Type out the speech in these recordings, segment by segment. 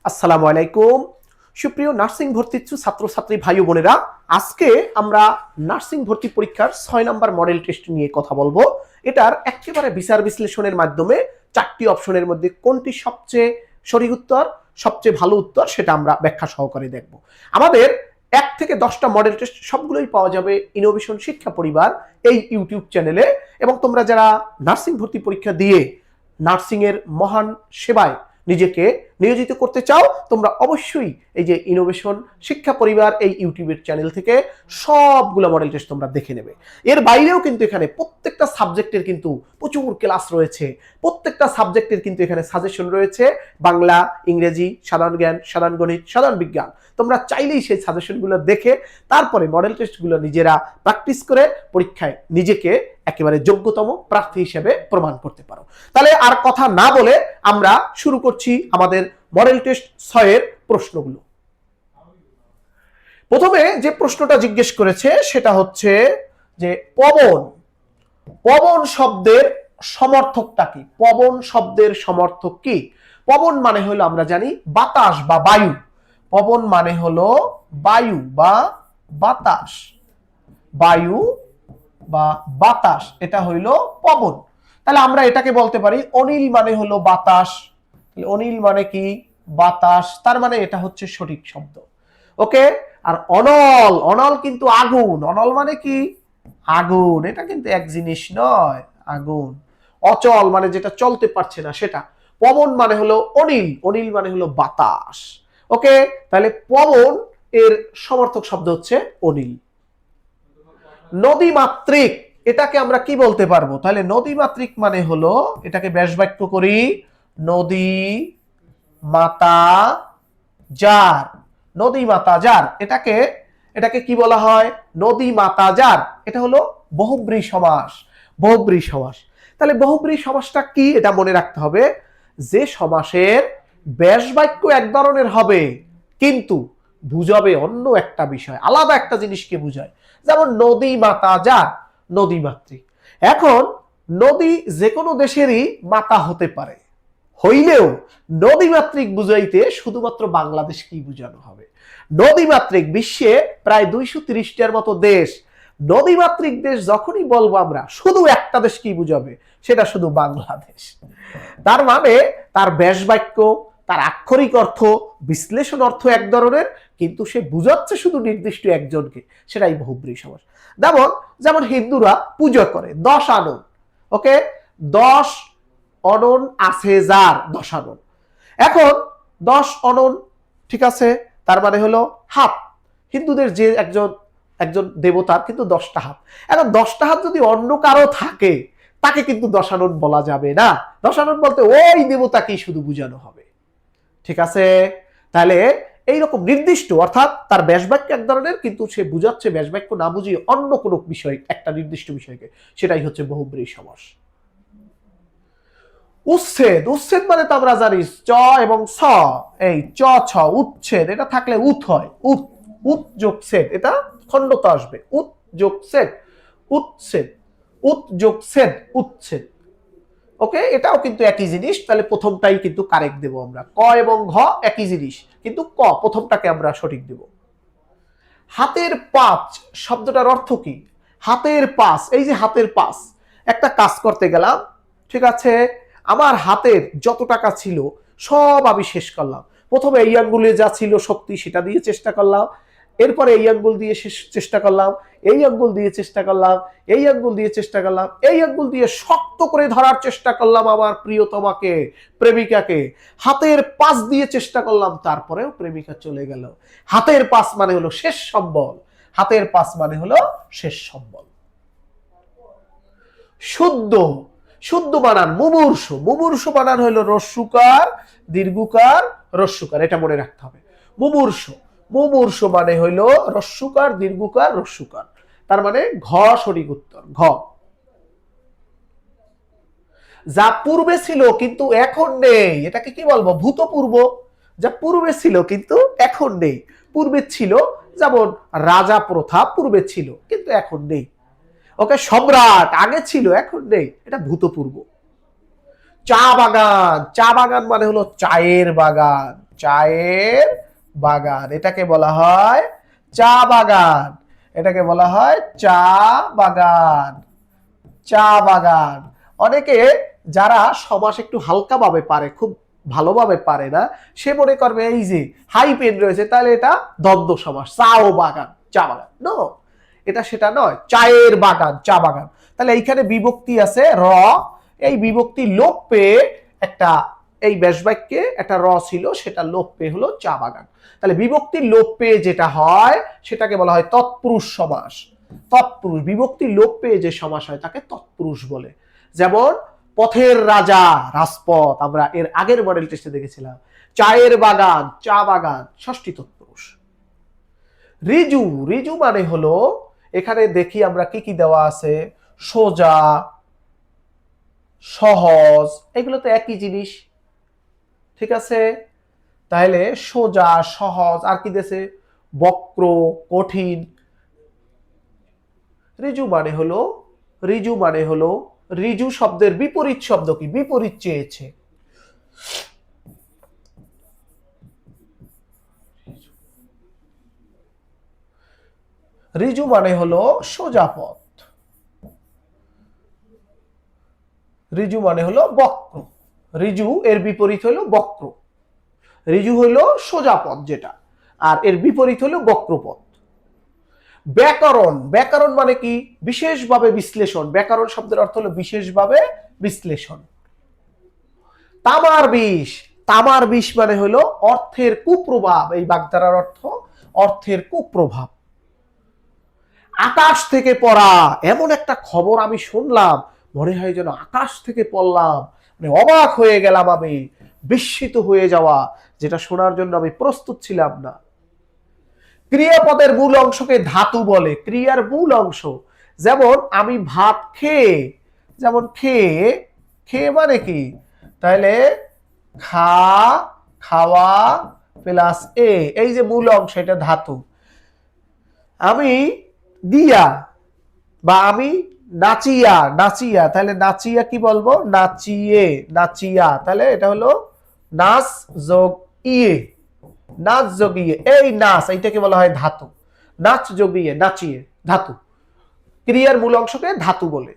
আসসালামু আলাইকুম। সুপ্রিয় নার্সিং ভর্তি ইচ্ছুক ছাত্রছাত্রী ভাই ও বোনেরা, আজকে আমরা নার্সিং ভর্তি পরীক্ষার ৬ নম্বর মডেল টেস্ট নিয়ে কথা বলবো। এটার একেবারে বিচার বিশ্লেষণের মাধ্যমে ৪টি অপশনের মধ্যে কোনটি সবচেয়ে সঠিক উত্তর, সবচেয়ে ভালো উত্তর সেটা আমরা ব্যাখ্যা সহকারে দেখব। আমাদের ১ থেকে ১০টা মডেল টেস্ট সবগুলোই পাওয়া যাবে ইনোভেশন শিক্ষা পরিবার এই ইউটিউব চ্যানেলে। এবং তোমরা যারা নার্সিং ভর্তি পরীক্ষা দিয়ে নার্সিং এর মহান সেবায় নিজেকে নিয়োজিত করতে চাও, তোমরা অবশ্যই এই যে ইনোভেশন শিক্ষা পরিবার এই ইউটিউবের চ্যানেল থেকে সবগুলো মডেল টেস্ট তোমরা দেখে নেবে। এর বাইরেও কিন্তু এখানে প্রত্যেকটা সাবজেক্টের কিন্তু প্রচুর ক্লাস রয়েছে, প্রত্যেকটা সাবজেক্টের কিন্তু এখানে সাজেশন রয়েছে, বাংলা, ইংরেজি, সাধারণ জ্ঞান, সাধারণ গণিত, সাধারণ বিজ্ঞান। তোমরা চাইলেই সেই সাজেশনগুলো দেখে তারপরে মডেল টেস্টগুলো নিজেরা প্র্যাকটিস করে পরীক্ষায় নিজেকে একেবারে যোগ্যতম প্রার্থী হিসেবে প্রমাণ করতে পারো। তাহলে আর কথা না বলে আমরা শুরু করছি আমাদের মডেল টেস্ট ৬ এর প্রশ্নগুলো। প্রথমে যে প্রশ্নটা জিজ্ঞেস করেছে সেটা হচ্ছে যে পবন পবন শব্দের সমর্থকটা কি? পবন শব্দের সমর্থক কি? পবন মানে হলো আমরা জানি বাতাস বা বায়ু। পবন মানে হলো বায়ু বা বাতাস, বায়ু বা বাতাস, এটা হইল পবন। তাহলে আমরা এটাকে বলতে পারি অনিল মানে হলো বাতাস। অনিল মানে কি? বাতাস, তার মানে এটা হচ্ছে সঠিক শব্দ। ওকে। আর অনল, অনল কিন্তু আগুন। অনল মানে কি? আগুন। এটা কিন্তু এক জিনিস নয়, আগুন। অচল মানে যেটা চলতে পারছে না সেটা। পবন মানে হলো অনিল, অনিল মানে হলো বাতাস। ওকে, তাহলে পবন এর সমর্থক শব্দ হচ্ছে অনিল। নদীমাতৃক, এটাকে আমরা কি বলতে পারবো? তাহলে নদীমাতৃক মানে হলো, এটাকে ব্যাস বাক্য করি, নদী মাতা যার। নদী মাতা যার, এটাকে কি বলা হয়? নদী মাতা যার। এটা হলো বহুব্রী সমাস, বহুব্রী সমাস। তাহলে বহুব্রী সমাসটা কি এটা মনে রাখতে হবে, যে সমাসের ব্যাস বাক্য এক ধরনের হবে কিন্তু বুঝাবে অন্য একটা বিষয়, আলাদা একটা জিনিসকে বুঝায়। যেমন নদী মাতা যার, নদী মাতৃক। এখন নদী যে কোনো দেশেরই মাতা হতে পারে, হইলেও নদীমাতৃক বুঝাইতে শুধুমাত্র বাংলাদেশকেই বুঝানো হবে। নদীমাতৃক বিশ্বে প্রায় ২৩০টার মতো দেশ। নদীমাতৃক দেশ যখনই বলবো আমরা, শুধু একটা দেশকেই বুঝাবে, সেটা শুধু বাংলাদেশ। তার মানে তার ব্যাস বাক্য, তার আক্ষরিক অর্থ, বিশ্লেষণ অর্থ এক ধরনের, কিন্তু সে বুঝাচ্ছে শুধু নির্দিষ্ট একজনকে, সেটাই বহুব্রী সমাস। যেমন যেমন হিন্দুরা পুজো করে ১০ আনন। ওকে, ১০ অনন আছে যার, ১০ আনন। এখন ১০ অনন, ঠিক আছে, তার মানে হলো হাত। হিন্দুদের যে একজন একজন দেবতার কিন্তু ১০টা হাত। এখন 10টা হাত যদি অন্য কারো থাকে, তাকে কিন্তু দশানন বলা যাবে না। দশানন বলতে ওই দেবতাকেই শুধু বুঝানো হবে। ঠিক আছে? তাহলে এইরকম নির্দিষ্ট, অর্থাৎ তার ব্যাসবাক্য এক ধরনের কিন্তু সে বুঝাচ্ছে ব্যাসবাক্য না বুঝিয়ে অন্য কোনো বিষয়, একটা নির্দিষ্ট বিষয়কে, সেটাই হচ্ছে বহুব্রী সমাস। উচ্ছেদ, উচ্ছেদ মানে তো আমরা জানি চ এবং ছ, এই চ ছ উচ্ছেদ, এটা থাকলে উত হয়, উত, উত যোগ ছেদ, এটা খণ্ডত আসবে, উত যোগ ছেদ, উচ্ছেদ, উত যোগ ছেদ, উচ্ছেদ। ওকে, এটাও কিন্তু একই জিনিস। তাহলে প্রথমটাই কিন্তু কারেক্ট দেব আমরা। ক এবং ঘ একই জিনিস, কিন্তু ক প্রথমটাকে আমরা সঠিক দেব। হাতের পাঁচ শব্দটার অর্থ কি? হাতের পাঁচ, এই যে হাতের পাঁচ, একটা কাজ করতে গেলাম, ঠিক আছে, আমার হাতের যত টাকা ছিল সব আমি শেষ করলাম। প্রথমে এই আঙ্গুলে যা ছিল শক্তি সেটা দিয়ে চেষ্টা করলাম, এরপরে এই আঙ্গুল দিয়ে চেষ্টা করলাম, এই আঙ্গুল দিয়ে চেষ্টা করলাম, এই আঙ্গুল দিয়ে চেষ্টা করলাম, এই আঙ্গুল দিয়ে শক্ত করে ধরার চেষ্টা করলাম আমার প্রিয়তমাকে, প্রেমিকাকে। হাতের পাশ দিয়ে চেষ্টা করলাম, তারপরেও প্রেমিকা চলে গেল। হাতের পাশ মানে হলো শেষ সম্বল, হাতের পাশ মানে হলো শেষ সম্বল। শুদ্ধ, শুদ্ধ বানান মুমূর্ষু, মুমূর্ষু বানান হলো রস্যুকার দীর্ঘকার রস্যুকার, এটা মনে রাখতে হবে। মুমূর্ষু, মুমূর্ষু মানে হইল রস্যুকার দীর্ঘকার রস্যুকার, তার মানে ঘ সঠিক উত্তর, ঘ। যা পূর্বে ছিল কিন্তু এখন নেই, এটাকে কি বলবো? ভূতপূর্ব। যা পূর্বে ছিল কিন্তু এখন নেই। পূর্বে ছিল, যেমন রাজা প্রথা পূর্বে ছিল কিন্তু এখন নেই। ওকে, সম্রাট আগে ছিল এখন নেই, এটা ভূতপূর্ব। চা বাগান, চা বাগান মানে হলো চায়ের বাগান। চায়ের বাগান, এটাকে বলা হয় চা বাগান, এটাকে বলা হয় চা বাগান, চা বাগান। অনেকে যারা সমাস একটু হালকাভাবে পারে, খুব ভালোভাবে পারে না, সে মনে করবে এই যে হাই পেন রয়েছে তাহলে এটা দ্বন্দ্ব সমাস, চা ও বাগান, চা বাগান। নো, এটা সেটা নয়, চায়ের বাগান, চা বাগান। তাহলে এইখানে বিভক্তি আছে র, এই বিভক্তি লোপ পেয়ে একটা, এই ব্যাস বাক্যে একটা র ছিল, সেটা লোপ পেয়ে হলো চা বাগান। তাহলে বিভক্তির লোপ পেয়ে যেটা হয় সেটাকে বলা হয় তৎপুরুষ সমাস। তৎপুরুষ, বিভক্তির লোপ পেয়ে যে সমাস হয় তাকে তৎপুরুষ বলে। যেমন পথের রাজা, রাজপথ, আমরা এর আগের মডেল টেস্টে দেখেছিলাম। চায়ের বাগান, চা বাগান, ষষ্ঠী তৎপুরুষ। ঋজু, ঋজু মানে হলো, এখানে দেখি আমরা কি কি দেওয়া আছে, সোজা, সহজ, এগুলো তো একই জিনিস, ঠিক আছে। তাহলে সোজা, সহজ, আর কি দেশে, বক্র, কঠিন। ঋজু মানে হলো, ঋজু মানে হলো, ঋজু শব্দের বিপরীত শব্দ কি, বিপরীত চেয়েছে। ঋজু মানে হলো সোজা পথ, ঋজু মানে হলো বক্র, ঋজু এর বিপরীত হলো বক্র। ঋজু হলো সোজা পথ যেটা, আর এর বিপরীত হলো বক্রপথ। ব্যাকরণ, ব্যাকরণ মানে কি, বিশেষভাবে বিশ্লেষণ, ব্যাকরণ শব্দের অর্থ হলো বিশেষভাবে বিশ্লেষণ। তামার বিষ, তামার বিষ মানে হলো অর্থের কুপ্রভাব, এই বাগধারার অর্থ অর্থের কুপ্রভাব। আকাশ থেকে পড়া, এমন একটা খবর আমি শুনলাম মনে হয় যেন আকাশ থেকে পড়লাম, মানে অবাক হয়ে গেলাম আমি, বিস্মিত হয়ে যাওয়া, যেটা শোনার জন্য আমি প্রস্তুত ছিলাম না। ক্রিয়াপদের মূল অংশকে ধাতু বলে, ক্রিয়ার মূল অংশ। যেমন আমি ভাত খেয়ে, যেমন খেয়ে, খেয়ে মানে কি, তাহলে খা, খাওয়া প্লাস এ, এই যে মূল অংশ এটা ধাতু। আমি দিয়া, বা আমি নাচিয়া, নাচিয়া, তাহলে নাচিয়া কি বলবো, নাচিয়ে, নাচিয়া, তাহলে এটা হলো নাচ যোগ ইয়ে, নাচ যোগ ইয়ে, এই নাচ, এইটাকে বলা হয় ধাতু। নাচ যোগ ইয়ে, নাচিয়ে, ধাতু। ক্রিয়ার মূল অংশকে ধাতু বলে।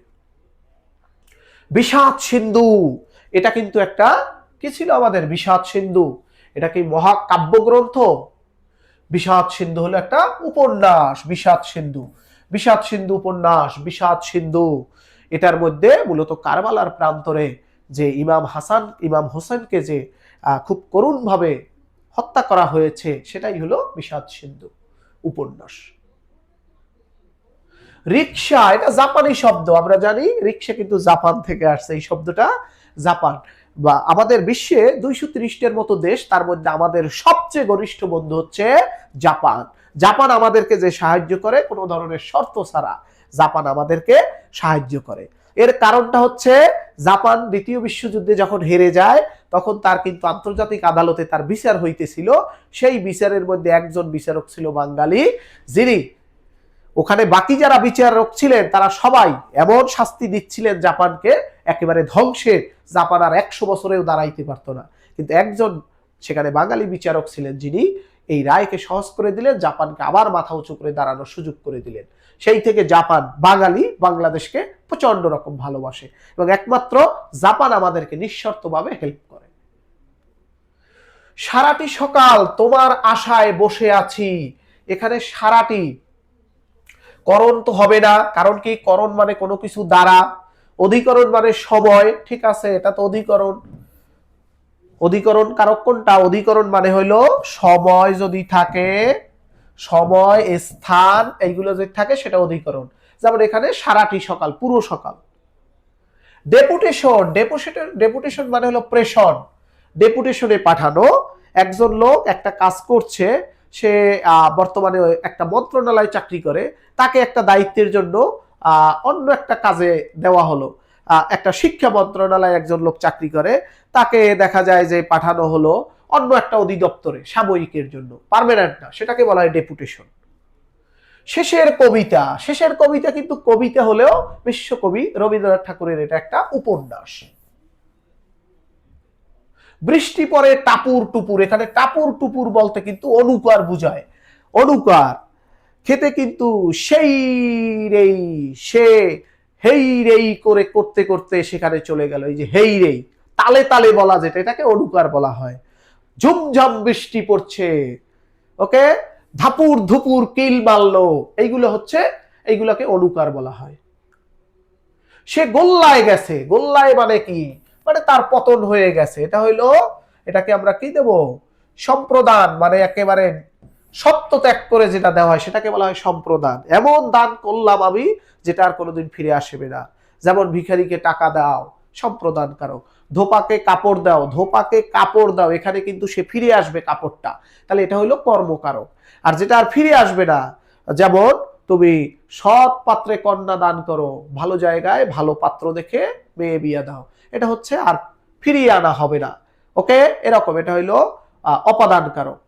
বিষাদ সিন্ধু, এটা কিন্তু একটা কি ছিল আমাদের, বিষাদ সিন্ধু, এটা কি মহাকাব্য গ্রন্থ? বিষাদ সিন্ধু হলো একটা উপন্যাস, বিষাদ সিন্ধু, বিষাদ সিন্ধু উপন্যাস, বিষাদ সিন্ধু। এটার মধ্যে মূলত কারবালার প্রান্তরে যে ইমাম হাসান, ইমাম হোসেনকে যে খুব করুণভাবে হত্যা করা হয়েছে, সেটাই হলো বিষাদ সিন্ধু উপন্যাস। রিকশা, এটা জাপানি শব্দ, আমরা জানি রিকশা কিন্তু জাপান থেকে আসছে, এই শব্দটা জাপান। বা আমাদের বিশ্বে 230টার মতো দেশ, তার মধ্যে আমাদের সবচেয়ে ঘনিষ্ঠ বন্ধু হচ্ছে জাপান। জাপান আমাদেরকে যে সাহায্য করে, কোনো ধরনের শর্ত ছাড়া জাপান আমাদেরকে সাহায্য করে। এর কারণটা হচ্ছে, জাপান দ্বিতীয় বিশ্বযুদ্ধে যখন হেরে যায়, তখন তার কিন্তু আন্তর্জাতিক আদালতে তার বিচার হইতেছিল। সেই বিচারের মধ্যে একজন বিচারক ছিল বাঙালি, যিনি ওখানে বাকি যারা বিচারক ছিলেন তারা সবাই এমন শাস্তি দিচ্ছিলেন জাপানকে, একেবারে ধ্বংসের, জাপান আর 100 বছরেও দাঁড়াইতে পারত না। কিন্তু একজন সেখানে বাঙালি বিচারক ছিলেন, যিনি এই রায়কে সহজ করে দিলেন, জাপানকে আবার মাথা উঁচু করে দাঁড়ানোর সুযোগ করে দিলেন। সেই থেকে জাপান, বাঙালি বাংলাদেশকে প্রচন্ড রকম ভালোবাসে, এবং একমাত্র জাপান আমাদেরকে নিঃশর্তভাবে হেল্প করে। সারাটি সকাল তোমার আশায় বসে আছি, এখানে সারাটি করণ তো হবে না, কারণ কি, করণ মানে কোনো কিছু দ্বারা, অধিকরণ মানে সময়, ঠিক আছে, এটা তো অধিকরণ। অধিকরণ কারক কোনটা, অধিকরণ মানে হইলো সময় যদি থাকে, সময়, স্থান, এইগুলো যদি থাকে সেটা অধিকরণ। যেমন এখানে সারাটি সকাল, পুরো সকাল। ডেপুটেশন, ডেপুটেশন মানে হলো প্রেষণ, ডেপুটেশনে পাঠানো। একজন লোক একটা কাজ করছে, সে বর্তমানে একটা মন্ত্রণালয়ে চাকরি করে, তাকে একটা দায়িত্বের জন্য অন্য একটা কাজে দেওয়া হলো। একটা শিক্ষা মন্ত্রণালয়ে একজন লোক চাকরি করে, তাকে দেখা যায় যে পাঠানো হলো অন্য একটা অধিদপ্তরে সাময়িকের জন্য, পার্মানেন্ট না, সেটাকে বলা হয় ডেপুটেশন। শেষের কবিতা, শেষের কবিতা কিন্তু কবিতা হলেও বিশ্বকবি রবীন্দ্রনাথ ঠাকুরের এটা একটা উপন্যাস। বৃষ্টি পরে টাপুর টুপুর, এখানে টাপুর টুপুর বলতে কিন্তু অনুকার বুঝায়। অনুকার খেতে কিন্তু সেই রেই, সে হেই রেই করে করতে করতে সেখানে চলে গেল। এই যে হেই রেই, তালে তালে বলা যেটা, এটাকে অনুকার বলা হয়। ঝুমঝাম বৃষ্টি পড়ছে, ওকে, ধাপুর ধুপুর কিল মারলো, এইগুলো হচ্ছে, এইগুলোকে অনুকার বলা হয়। সে গোল্লায় গেছে, গোল্লায় মানে কি, মানে তার পতন হয়ে গেছে, এটা হইলো, এটাকে আমরা কি দেব, সম্প্রদান, মানে একেবারে সত্য ত্যাগ করে যেটা দেওয়া হয় সেটাকে বলা হয় সম্প্রদান। এমন দান করলাম আমি যেটা আর কোনোদিন ফিরে আসবে না। যেমন ভিখারিকে টাকা দাও, সম্প্রদান কারো। ধোপাকে কাপড় দাও, ধোপাকে কাপড় দাও, এখানে কিন্তু সে ফিরে আসবে কাপড়টা, তাহলে এটা হইলো কর্মকারক। আর যেটা আর ফিরে আসবে না, যেমন তুমি সৎ পাত্রে কন্যা দান করো, ভালো জায়গায় ভালো পাত্র দেখে মেয়ে বিয়ে দাও, এটা হচ্ছে আর ফিরিয়ে আনা হবে না, ওকে, এরকম। এটা হইলো অপদান কারক,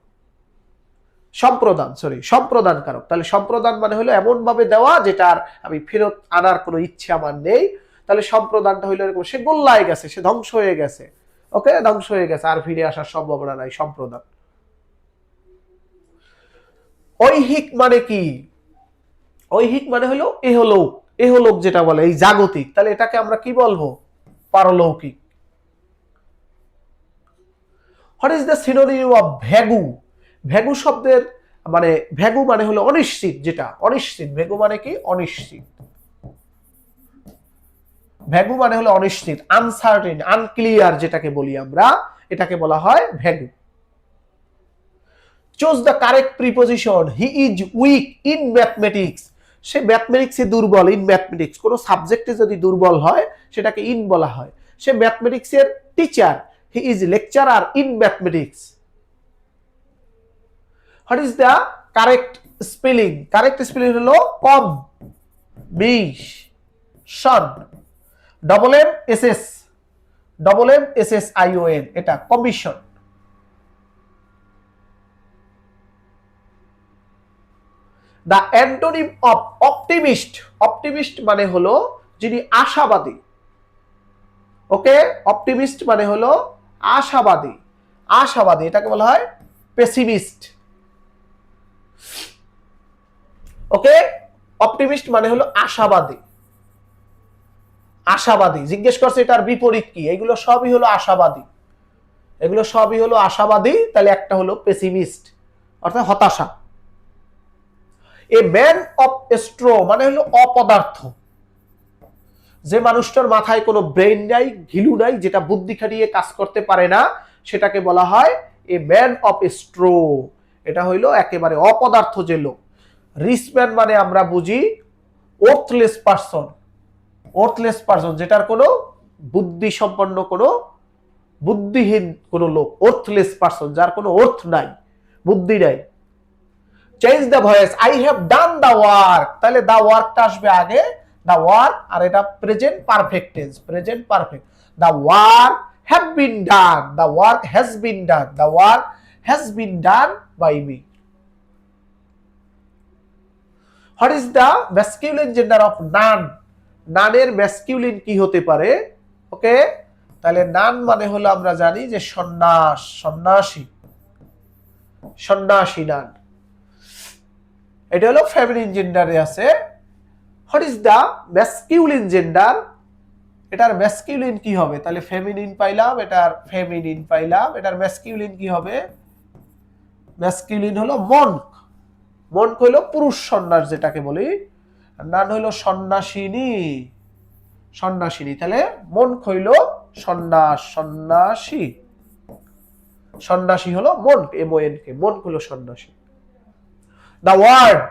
সম্প্রদান, সম্প্রদান কারক। তাহলে সম্প্রদান মানে হলো এমন ভাবে দেওয়া যেটা আর আমি ফেরত আনার কোনো ইচ্ছে আমার নেই। তাহলে সম্প্রদানটা হইলো এরকম, সে গোল্লায় গেছে, সে ধ্বংস হয়ে গেছে, ওকে, ধ্বংস হয়ে গেছে, আর ফিরে আসার সম্ভাবনা নাই, সম্প্রদান। ঐহিক মানে কি, ঐহিক মানে হলো এহলোক, এহলোক যেটা বলে এই জাগতিক, তাহলে এটাকে আমরা কি বলবো, পারলৌকিক। What is the synonym of vague? Vague শব্দের মানে, ভ্যাগু মানে হলো অনিশ্চিত, যেটা অনিশ্চিত, ভ্যাগু মানে কি, অনিশ্চিত। ভ্যাগু মানে হলো অনিশ্চিত, আনসার্টেন, আনক্লিয়ার যেটাকে বলি আমরা, এটাকে বলা হয় vague. Choose the correct preposition. He is weak in mathematics. সে ম্যাথমেটিক্সে দুর্বল, ইন ম্যাথমেটিক্স, কোন সাবজেক্টে যদি দুর্বল হয় সেটাকে ইন বলা হয়। সে ম্যাথমেটিক্সের teacher, he is lecturer in mathematics. What is the correct spelling? Correct spelling হলো commission, double M S S, double M S S I O N, এটা commission. The antonym of optimist. Optimist মানে হলো যিনি আশাবাদী, ওকে, optimist মানে হলো আশাবাদী, আশাবাদী, এটাকে বলা হয় পেসিমিস্ট, ওকে। অপটিমিস্ট মানে হলো আশাবাদী, আশাবাদী। জিজ্ঞেস করছে এটার বিপরীত কি, এগুলো সবই হলো আশাবাদী, এগুলো সবই হলো আশাবাদী, তাহলে একটা হলো পেসিমিস্ট, অর্থাৎ হতাশা। এ ম্যান অফ স্ট্রো মানে হলো অপদার্থ, যে মানুষটার মাথায় কোনো ব্রেইন নাই, ঘিলু নাই, যেটা বুদ্ধি খাটিয়ে কাজ করতে পারে না, সেটাকে বলা হয় এ ম্যান অফ স্ট্রো, এটা হইলো একেবারে অপদার্থ যে লোক। রিচ ম্যান মানে আমরা বুঝি ওর্থলেস পারসন, ওর্থলেস পারসন, যেটার কোনো বুদ্ধি সম্পন্ন, কোনো বুদ্ধিহীন কোনো লোক, ওর্থলেস পারসন, যার কোনো অর্থ নাই, বুদ্ধি নাই। Change the voice, I have done the work, তাহলে দ্য ওয়ার্কটা আসবে আগে, দ্য ওয়ার্ক, আর এটা present perfect tense, present perfect. The work have been done, the work has been done, the work has been done by me. What is the masculine gender of nun? নানের masculine কি হতে পারে, ওকে, তাহলে নান মানে হলো আমরা জানি যে সন্ন্যাস, সন্ন্যাসী, সন্ন্যাসী নান, এটা হলো ফেমিনিন জেন্ডারে আছে। What is the masculine gender? এটার ম্যাসকিউলিন কি হবে, তাহলে ফেমিনিন পাইলাম, এটার ফেমিনিন পাইলাম, এটার ম্যাসকিউলিন কি হবে, ম্যাসকিউলিন হলো মনক, মনক হলো পুরুষ সন্ন্যাস যেটাকে বলি, নান হইলো সন্ন্যাসিনী, সন্ন্যাসিনী, তাহলে মনক হইলো সন্ন্যাস, সন্ন্যাসী, সন্ন্যাসী হলো মনক, এমওএন কে, মনক হলো সন্ন্যাসী। দ্য ওয়ার্ড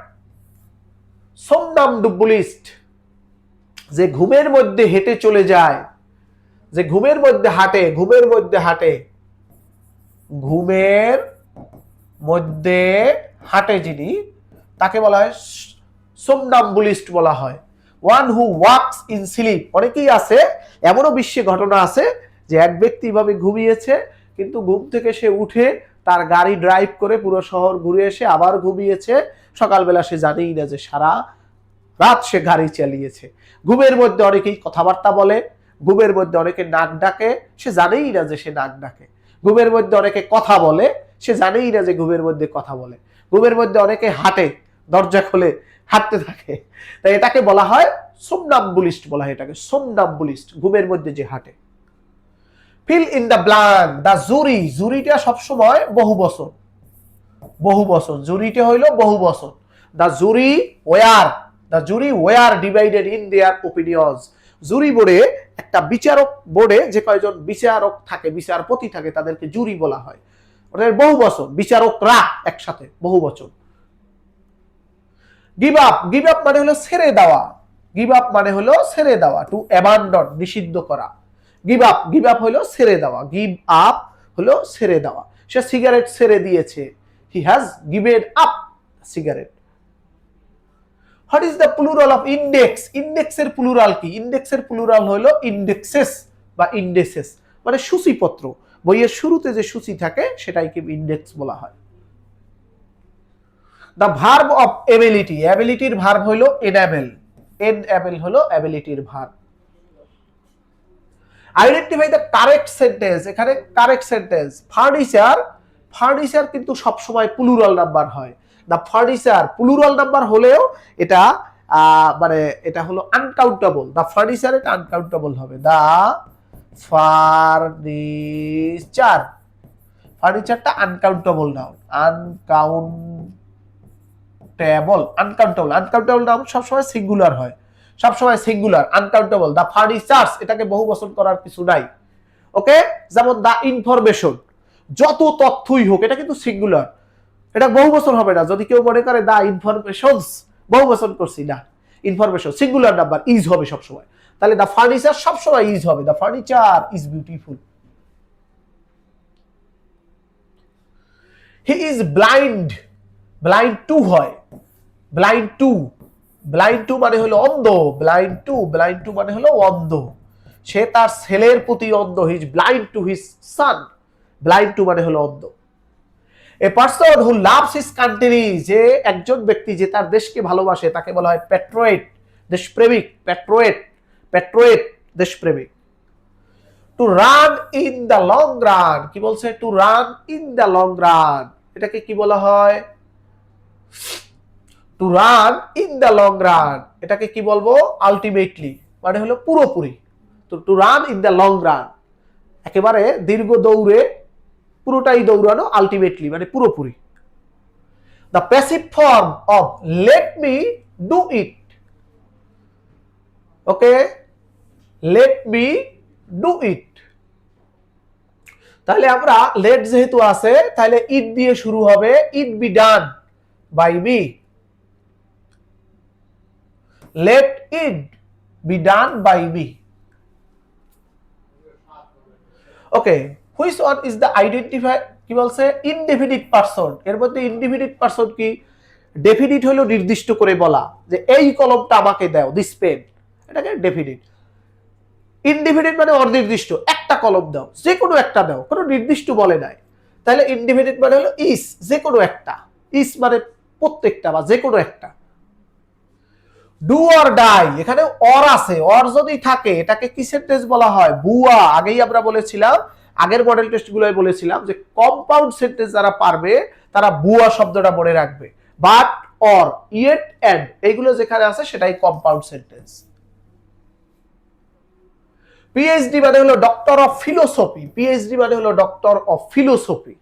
সোমনামডুবুলিস্ট, যে ঘুমের মধ্যে হেঁটে চলে যায়, যে ঘুমের মধ্যে হাঁটে, ঘুমের মধ্যে হাঁটে, ঘুমের মধ্যে হাঁটে যিনি, তাকে বলা হয় সোমনামবুলিস্ট বলা হয়। One who walks in sleep, অনেকেই আছে, এমনও বিশ্বে ঘটনা আছে যে এক ব্যক্তি ভাবে ঘুমিয়েছে, কিন্তু ঘুম থেকে সে উঠে তার গাড়ি ড্রাইভ করে পুরো শহর ঘুরে এসে আবার ঘুমিয়েছে, সকালবেলা সে জানেই না যে সারা রাত সে গাড়ি চালিয়েছে। ঘুমের মধ্যে অনেকেই কথাবার্তা বলে, ঘুমের মধ্যে অনেকে নাক ডাকে, সে জানেই না যে সে নাক ডাকে। ঘুমের মধ্যে অনেকে কথা বলে, সে জানেই না যে ঘুমের মধ্যে কথা বলে। ঘুমের মধ্যে অনেকে হাঁটে, দরজা খুলে হাঁটতে থাকে, তাই এটাকে বলা হয় সোমনাম্বুলিস্ট বলা হয় এটাকে, সোমনাম্বুলিস্ট, ঘুমের মধ্যে যে হাঁটে। Fill in the blank, the jury, জুরিটা সবসময় বহু বচন, বহু বচন, জুরিটা হইল বহু বচন। The jury were, the jury were divided in their opinions, jury বোর্ডে একটা বিচারক বোর্ডে যে কয়জন বিচারক থাকে, বিচারপতি থাকে, তাদেরকে জুরি বলা হয়। ওদের বহু বচন, বিচারকরা একসাথে, বহু বচন। গিভ আপ, গিভ আপ মানে হলো ছেড়ে দেওয়া, গিভ আপ মানে হলো ছেড়ে দেওয়া, টু অ্যাবান্ডন নিষিদ্ধ করা। গিভ আপ, গিভ আপ হলো ছেড়ে দেওয়া, গিভ আপ হলো ছেড়ে দেওয়া। সে সিগারেট ছেড়ে দিয়েছে, he has given up cigarette. What is the plural of index, ইন্ডেক্সের প্লুরাল কি? ইন্ডেক্সের প্লুরাল হলো ইন্ডেক্সেস বা ইন্ডেসেস, মানে সূচিপত্র। বইয়ের শুরুতে যে সূচি থাকে সেটাইকে ইন্ডেক্স বলা হয়। দ্য ভার্ব অফ এবিলিটি, এবিলিটির ভার্ব হলো এনাবেল, এনাবেল হলো এবিলিটির verb. Identify the correct sentence, এখানে কারেক্ট সেন্টেন্স। ফার্নিচার, ফার্নিচার কিন্তু সবসময় প্লুরাল নাম্বার হয়। দ্য ফার্নিচার প্লুরাল নাম্বার হলেও এটা মানে এটা হলো আনকাউন্টেবল, দ্য ফার্নিচার এটা আনকাউন্টেবল হবে। দ্য ফার্নিচার, ফার্নিচারটা uncountable noun, uncountable, uncountable, uncountable noun সবসময় সিঙ্গুলার হয়, সবসময় সিঙ্গুলার, আনকাউন্টেবল। দ্য ফার্নিচার্স এটাকে বহু বচন করার কিছু নাই। ওকে, যেমন দ্য ইনফরমেশন, যত তথ্যই হোক, এটা কিন্তু সিঙ্গুলার, এটা বহু বচন হবে না। যদি কেউ মনে করে দ্য ইনফরমেশনস বহু বচন করছি, না, ইনফরমেশন সিঙ্গুলার নাম্বার, ইজ হবে সবসময়। তাহলে দ্য ফার্নিচার সবসময় ইজ হবে, the furniture is beautiful. He is blind, blind to হয়, ব্লাইন্ড টু, ব্লাইন্ড টু মানে হলো অন্ধ, ব্লাইন্ড টু, ব্লাইন্ড টু মানে হলো অন্ধ। সে তার ছেলের প্রতি অন্ধ, he is blind to his son, blind to মানে হলো অন্ধ। A person who loves his country, যে একজন ব্যক্তি যে তার দেশকে ভালোবাসে তাকে বলা হয় প্যাট্রিয়ট, দেশপ্রেমিক, প্যাট্রিয়ট, প্যাট্রিয়ট দেশপ্রেমিক। To run in the long run, কি বলছে? To run in the long run, এটাকে কি বলা হয়? To run in the long run, এটাকে কি বলবো? আলটিমেটলি মানে হলো পুরোপুরি। তো to run in the long run একেবারে দীর্ঘ দৌড়ে, পুরোটাই দৌড়ানো, আলটিমেটলি মানে পুরোপুরি। The passive form of let me do it, okay, let me do it. তাহলে আমরা লেট যেহেতু আছে, তাহলে ইট দিয়ে শুরু হবে, it be done by me, let it be done by me. Okay, which one is the identify, কি বলছে? Indefinite person. এর মধ্যে ইনডেফিনিট পারসন কি? ডেফিনিট হলো নির্দিষ্ট করে বলা, যে এই কলমটা আমাকে দাও, দিস পেন, এটাকে ডেফিনিট। ইনডেফিনিট মানে অনির্দিষ্ট, একটা কলম দাও, যে কোনো একটা দাও, কোনো নির্দিষ্ট বলে নাই। তাহলে ইনডেফিনিট মানে হলো ইস, যে কোনো একটা, ইস মানে প্রত্যেকটা বা যে কোনো একটা। ডু অর ডাই, এখানে অর আছে, অর যদি থাকে এটাকে কি সেন্টেন্স বলা হয়? বুয়া। আগেই আমরা বলেছিলাম, আগের মডেল টেস্ট গুলোয় বলেছিলাম যে কম্পাউন্ড সেন্টেন্স যারা পারবে তারা বুয়া শব্দটা মনে রাখবে। বাট, অর, ইয়েট, এন্ড এইগুলো যেখানে আছে সেটাই কম্পাউন্ড সেন্টেন্স। পিএইচডি মানে হলো ডক্টর অফ ফিলোসফি, পিএইচডি মানে হলো ডক্টর অফ ফিলোসফি।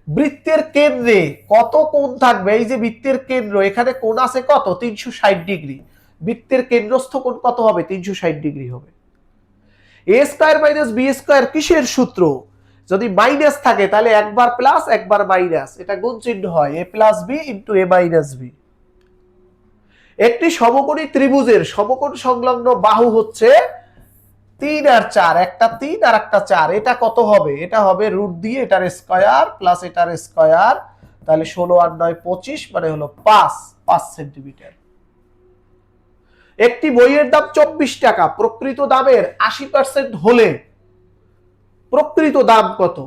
বৃত্তের কেন্দ্রে কত কোণ থাকবে? এই যে বৃত্তের কেন্দ্র, এখানে কোণ আছে কত? 360 ডিগ্রি। বৃত্তের কেন্দ্রস্থ কোণ কত হবে? 360 ডিগ্রি হবে। এ স্কয়ার মাইনাস বি স্কয়ার কিসের সূত্র? যদি মাইনাস থাকে তাহলে একবার প্লাস একবার মাইনাস, এটা গুণ চিহ্ন হয়, এ প্লাস বি ইন্টু এ মাইনাস বি। একটি সমকোণী ত্রিভুজের সমকোণ সংলগ্ন বাহু হচ্ছে 3 আর 4, একটা 3 আর একটা 4, এটা কত হবে? এটা হবে রুট দিয়ে এটার স্কয়ার প্লাস এটার স্কয়ার, তাহলে 16 আর 9 25 মানে হলো 5 সেন্টিমিটার। একটি বইয়ের দাম 24 টাকা, প্রকৃত দামের 80% হলে প্রকৃত দাম কত?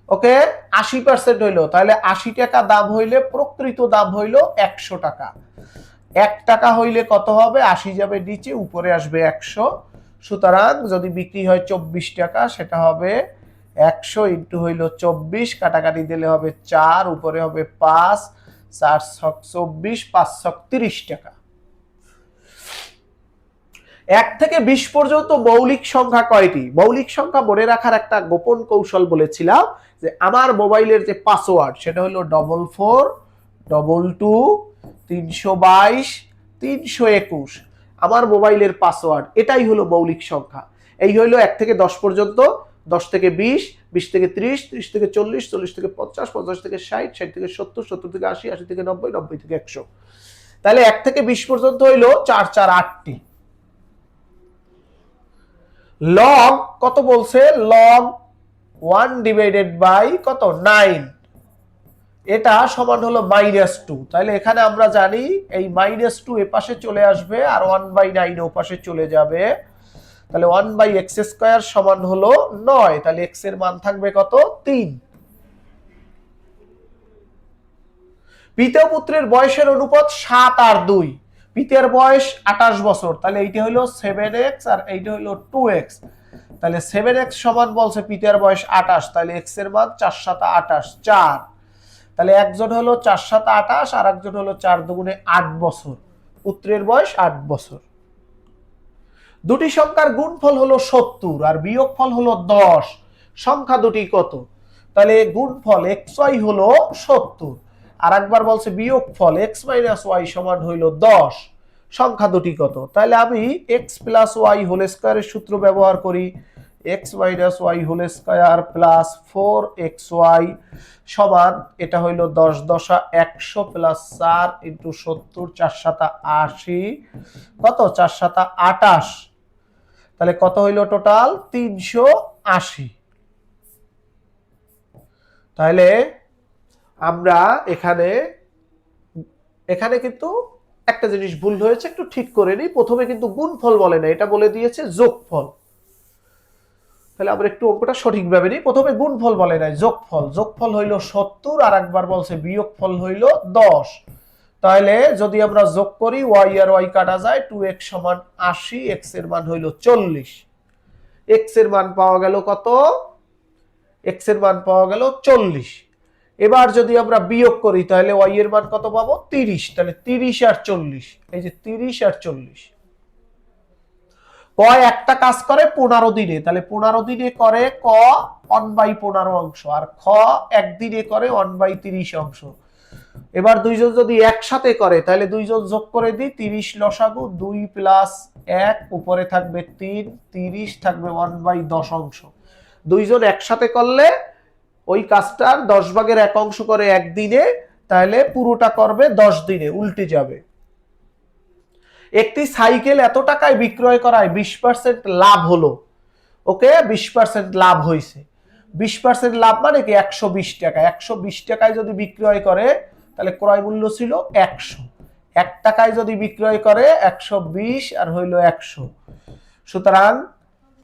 ওকে, 80% হইলো, তাহলে 80 টাকা দাম হইলে প্রকৃত দাম হইলো 100 টাকা। 1 টাকা হইলে কত হবে? 80 যাবে নিচে, উপরে আসবে 100। সুতরাং যদি বিক্রি হয় 24 টাকা, সেটা হবে 100 ইন্টু হইল 24, কাটাকাটি দিলে হবে 4, উপরে হবে 5, 4 ছক 24, 5 ছক 30 টাকা। 1 থেকে 20 পর্যন্ত মৌলিক সংখ্যা কয়টি? মৌলিক সংখ্যা মনে রাখার একটা গোপন কৌশল বলেছিলাম যে আমার মোবাইলের যে পাসওয়ার্ড সেটা হলো 4422 322 321। আমার মোবাইলের পাসওয়ার্ড এটাই হলো মৌলিক সংখ্যা। এই হইলো 1 থেকে 10 পর্যন্ত, 10 থেকে 20, 20 থেকে 30, 30 থেকে 40, 40 থেকে 50, 50 থেকে 60, 60 থেকে 70, 70 থেকে 80, 80 থেকে 90, 90 থেকে 100। তাহলে 1 থেকে 20 পর্যন্ত হইলো 4 4 8টি। লগ কত বলছে? লগ 1 ডিভাইডেড বাই কত? 9, এটা সমান হলো -2। তাহলে এখানে আমরা জানি এই -2 এ পাশে চলে আসবে আর 1/9 ও পাশে চলে যাবে। তাহলে 1/x² সমান হলো 9। তাহলে x এর মান থাকবে কত? 3। পিতা পুত্রের বয়সের অনুপাত 7 আর 2। পিতার বয়স 28 বছর, তাহলে এইটা হলো 7x আর এইটা হলো 2x। তাহলে 7x সমান বলছে পিতার বয়স 28, তাহলে x এর মান 4 7 28 4। তাহলে একজন হলো 4 7 28 আর একজন হলো 4 দুগুণে 8 বছর। পুত্রের বয়স 8 বছর। দুটি সংখ্যার গুণফল হলো 70 আর বিয়োগফল হলো 10। সংখ্যা দুটি কত? তাহলে গুণফল xy হলো 70 আর একবার বলছে বিয়োগফল x - y সমান হইল 10। সংখ্যা দুটি কত? তাহলে আমি x + y হোল স্কয়ারের সূত্র ব্যবহার করি। x - y whole square plus 4xy সমান, এটা হইল 10 10 100 প্লাস 4 ইন্টু 70, 4 7 80, কত? 4 7 28। তাহলে কত হইল টোটাল? 380। তাহলে আমরা এখানে কিন্তু একটা জিনিস ভুল হয়েছে, একটু ঠিক করে নিই। প্রথমে কিন্তু গুণফল বলে না, এটা বলে দিয়েছে যোগফল। তাহলে আমরা একটু অঙ্কটা সঠিকভাবে নিই। প্রথমে গুণফল বলে নাই, যোগফল। যোগফল হইল 70 আর একবার বলছে বিয়োগফল হইল 10। তাহলে যদি আমরা যোগ করি y আর y কাটা যায়, 2x সমান 80, x এর মান হইল 40। x এর মান পাওয়া গেল কত? x এর মান পাওয়া গেল 40। এবার যদি আমরা বিয়োগ করি তাহলে y এর মান কত পাবো? 30। তাহলে 30 আর 40, এই যে 30 আর 40। ক একটা কাজ করে 15 দিনে, তাহলে 15 দিনে করে ক 1/15 অংশ আর খ একদিনে করে 1/30 অংশ। এবার দুইজন যদি একসাথে করে তাহলে দুইজন যোগ করে দিই, 30 লসাগু 2 + 1, উপরে থাকবে 3, 30 থাকবে 1/10 অংশ। দুইজন একসাথে করলে ওই কাজটার 10 ভাগের 1 অংশ করে একদিনে, তাহলে পুরোটা করবে 10 দিনে, উল্টে যাবে। একটি সাইকেল এত টাকায় বিক্রয় করায় 20% লাভ হলো। ওকে, 20% লাভ হয়েছে। 20% লাভ মানে কি? 120 টাকা। 120 টাকায় যদি বিক্রয় করে তাহলে ক্রয় মূল্য ছিল 100। 1 টাকায় যদি বিক্রয় করে 120 আর হইল 100। সুতরাং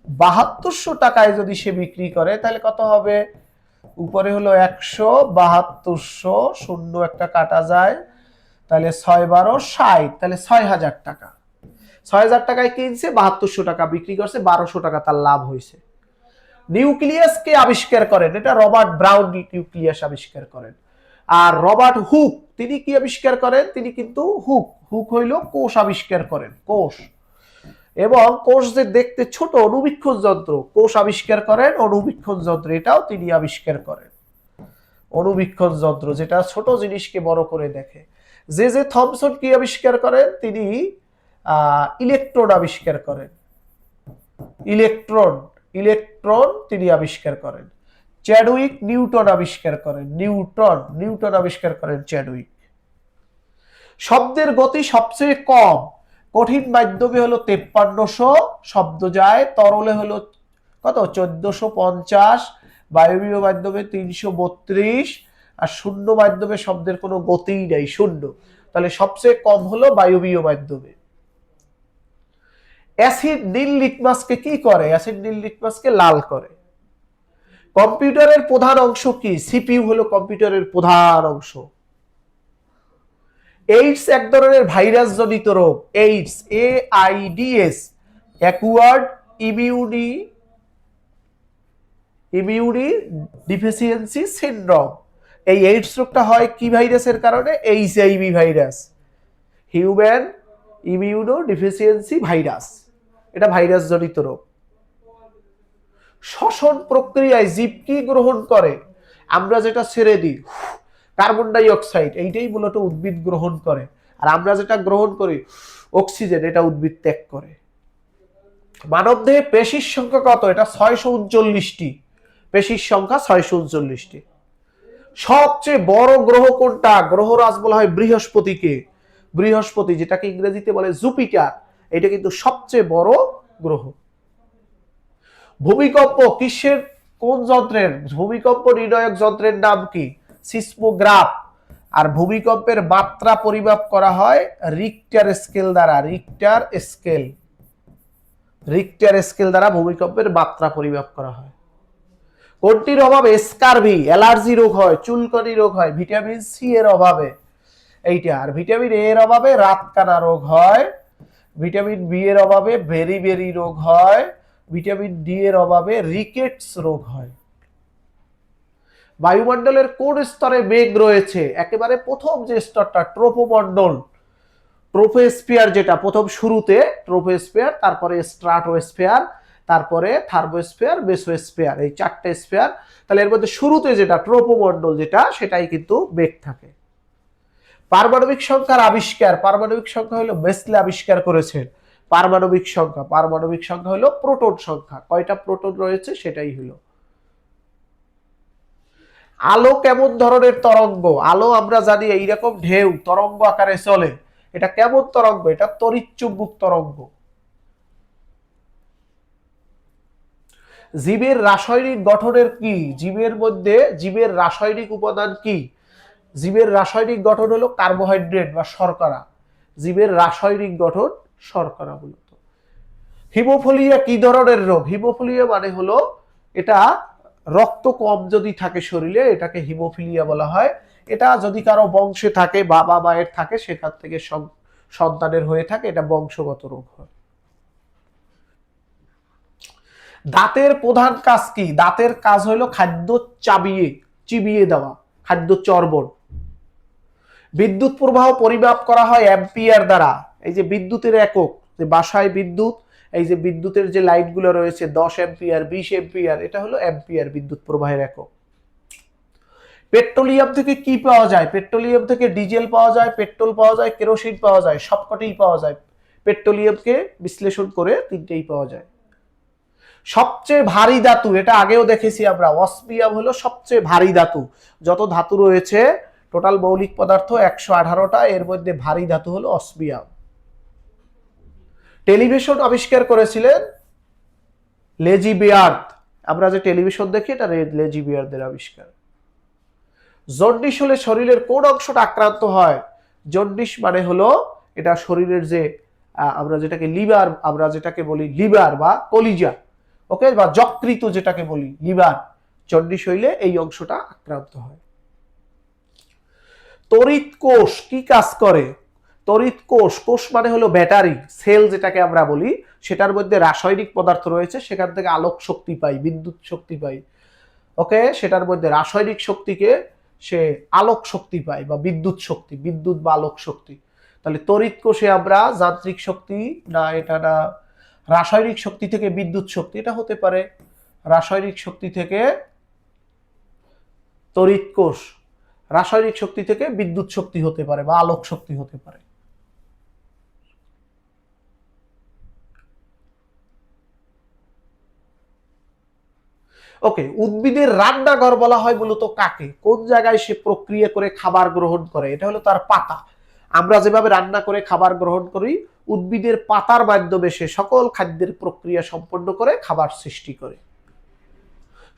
7200 টাকায় যদি সে বিক্রি করে তাহলে কত হবে? উপরে হলো 100, 7200, শূন্য একটা কাটা যায়, তাহলে 6 12 60, তাহলে 6000 টাকা। 6000 টাকায় কিনছে, 7200 টাকা বিক্রি করছে, 1200 টাকা তার লাভ হয়েছে। নিউক্লিয়াস কে আবিষ্কার করেন? এটা রবার্ট ব্রাউন নিউক্লিয়াস আবিষ্কার করেন। আর রবার্ট হুক তিনি কি আবিষ্কার করেন? তিনি কিন্তু হুক হইল কোষ আবিষ্কার করেন, কোষ। এবং কোষ যে দেখতে ছোট, অণুবীক্ষণ যন্ত্র, কোষ আবিষ্কার করেন। অণুবীক্ষণ যন্ত্র এটাও তিনি আবিষ্কার করেন। অণুবীক্ষণ যন্ত্র যেটা ছোট জিনিসকে বড় করে দেখে। জে থমসন কি আবিষ্কার করেন? তিনি ইলেকট্রন আবিষ্কার করেন। ইলেকট্রন তিনি আবিষ্কার করেন। চ্যাডউইক নিউটন আবিষ্কার করেন। নিউটন আবিষ্কার করেন চ্যাডউইক। শব্দের গতি সবচেয়ে কম কঠিন মাধ্যমে হলো 5300 শব্দ যায়, তরলে হলো কত? 1450, বায়বীয় মাধ্যমে 332 আর শূন্য মাধ্যমে শব্দের কোনো গতিই নাই, শূন্য। তাহলে সবচেয়ে কম হলো বায়বীয় মাধ্যমে। অ্যাসিড নীল লিটমাসকে কি করে? অ্যাসিড নীল লিটমাসকে লাল করে। কম্পিউটারের প্রধান অংশ কি? সিপিইউ হলো কম্পিউটারের প্রধান অংশ। এইডস এক ধরনের ভাইরাস জনিত রোগ। AIDS, AIDS, acquired ইমিউনি ইমিউনি deficiency syndrome. এই এইডস রোগটা হয় কি ভাইরাসের কারণে? HIV virus, human immuno deficiency virus. এটা ভাইরাস জনিত রোগ। শ্বসন প্রক্রিয়ায় জীব কি গ্রহণ করে? আমরা যেটা ছেড়ে দিই কার্বন ডাই অক্সাইড, এইটাই মূলত উদ্ভিদ গ্রহণ করে। আর আমরা যেটা গ্রহণ করি অক্সিজেন, এটা উদ্ভিদ ত্যাগ করে। মানবদেহে পেশির সংখ্যা কত? এটা 639টি। পেশির সংখ্যা 639টি। সবচেয়ে বড় গ্রহ কোনটা? গ্রহরাজ বলা হয় বৃহস্পতিকে। বৃহস্পতি, যেটাকে ইংরেজিতে বলে জুপিটার, এটা কিন্তু সবচেয়ে বড় গ্রহ। ভূমিকম্প কিসের, কোন যন্ত্রের? ভূমিকম্প নির্ণায়ক যন্ত্রের নাম কি? সিসমোগ্রাফ। আর ভূমিকম্পের মাত্রা পরিমাপ করা হয় রিক্টার স্কেল দ্বারা। রিক্টার স্কেল, রিক্টার স্কেল দ্বারা ভূমিকম্পের মাত্রা পরিমাপ করা হয়। কোনটির অভাবে স্কারভি, অ্যালার্জি রোগ হয়, চুলকানি রোগ হয়? ভিটামিন সি এর অভাবে এইটা। আর ভিটামিন এ এর অভাবে রাতকানা রোগ হয়। ভিটামিন বি এর অভাবে বেরি রোগ হয়। ভিটামিন ডি এর অভাবে রিকেটস রোগ হয়। বায়ুমণ্ডলের কোন স্তরে মেঘ রয়েছে? একেবারে প্রথম যে স্তরটা ট্রোপোমণ্ডল, ট্রোপোস্ফিয়ার, যেটা প্রথম শুরুতে ট্রোপোস্ফিয়ার, তারপরে স্ট্রাটোস্ফিয়ার, তারপরে থার্মোস্ফিয়ার, মেসোস্ফিয়ার, এই চারটে স্ফিয়ার। তাহলে এর মধ্যে শুরুতে যেটা ট্রোপোমণ্ডল, যেটা সেটাই কিন্তু মেঘ থাকে। পারমাণবিক সংখ্যার আবিষ্কার, পারমাণবিক সংখ্যা হলো মেসলে আবিষ্কার করেছেন। পারমাণবিক সংখ্যা, পারমাণবিক সংখ্যা হলো প্রোটন সংখ্যা। কয়টা প্রোটন রয়েছে সেটাই হলো। আলো কেমন ধরনের তরঙ্গ? আলো আমরা জানি এইরকম ঢেউ তরঙ্গ আকারে চলে। এটা কেমন তরঙ্গ? এটা তড়িৎ চুম্বক তরঙ্গ। জীবের রাসায়নিক গঠনের কি? জীবের মধ্যে জীবের রাসায়নিক উপাদান কি? জীবের রাসায়নিক গঠন হলো কার্বোহাইড্রেট বা শর্করা। জীবের রাসায়নিক গঠন শর্করা মূলত। হিমোফিলিয়া কি ধরনের রোগ? হিমোফিলিয়া মানে হলো এটা রক্ত কম যদি থাকে শরীরে, এটাকে হিমোফিলিয়া বলা হয়। এটা যদি কারো বংশে থাকে, বাবা মায়ের থাকে, সেখান থেকে সন্তানের হয়ে থাকে, এটা বংশগত রোগ হয়। দাঁতের প্রধান কাজ কি? দাঁতের কাজ হলো খাদ্য চিবিয়ে দেওয়া, খাদ্য চর্বণ। বিদ্যুৎ প্রবাহ পরিমাপ করা হয় অ্যাম্পিয়ার দ্বারা। এই যে বিদ্যুতের একক, যে বাসায় বিদ্যুৎ, এই যে বিদ্যুতের যে লাইটগুলো রয়েছে 10 অ্যাম্পিয়ার, 20 অ্যাম্পিয়ার, এটা হলো অ্যাম্পিয়ার বিদ্যুৎ প্রবাহের একক। পেট্রোলিয়াম থেকে কি পাওয়া যায়? পেট্রোলিয়াম থেকে ডিজেল পাওয়া যায়, পেট্রোল পাওয়া যায়, কেরোসিন পাওয়া যায়, সবকটাই পাওয়া যায়। পেট্রোলিয়ামকে বিশ্লেষণ করে তিনটেই পাওয়া যায়। সবচেয়ে ভারী ধাতু, এটা আগেও দেখেছি আমরা, অসমিয়াম হলো সবচেয়ে ভারী ধাতু। যত ধাতু রয়েছে টোটাল মৌলিক পদার্থ 118টা, এর মধ্যে ভারী ধাতু হলো অসমিয়াম। টেলিভিশন আবিষ্কার করেছিলেন লেজি বেয়ার্ড। আমরা যে টেলিভিশন দেখি এটা লেজি বেয়ার্ডের আবিষ্কার। জন্ডিস হলে শরীরের কোন অংশটা আক্রান্ত হয়? জন্ডিস মানে হলো এটা শরীরের যে আমরা যেটাকে লিভার, আমরা যেটাকে বলি লিভার বা কলিজা, ওকে, বা যকৃত যেটাকে বলি লিভার, জন্ডিস হইলে এই অংশটা আক্রান্ত হয়। তড়িৎ কোষ কি কাজ করে? তড়িৎ কোষ, কোষ মানে হলো ব্যাটারি, সেল যেটাকে আমরা বলি, সেটার মধ্যে রাসায়নিক পদার্থ রয়েছে, সেখান থেকে আলোক শক্তি পাই, বিদ্যুৎ শক্তি পাই, ওকে, সেটার মধ্যে রাসায়নিক শক্তিকে সে আলোক শক্তি পায় বা বিদ্যুৎ শক্তি, বিদ্যুৎ বা আলোক শক্তি। তাহলে তড়িৎ কোষে আমরা যান্ত্রিক শক্তি না, এটা না, রাসায়নিক শক্তি থেকে বিদ্যুৎ শক্তি, এটা হতে পারে রাসায়নিক শক্তি থেকে তড়িৎ কোষ, রাসায়নিক শক্তি থেকে বিদ্যুৎ শক্তি হতে পারে বা আলোক শক্তি হতে পারে। ওকে, উদ্ভিদের রান্নাঘর বলা হয় মূলত কাকে? কোন জায়গায় সে প্রক্রিয়া করে খাবার গ্রহণ করে? এটা হলো তার পাতা। আমরা যেভাবে রান্না করে খাবার গ্রহণ করি, উদ্ভিদের পাতার মাধ্যমে সে সকল খাদ্যের প্রক্রিয়া সম্পন্ন করে খাবার সৃষ্টি করে।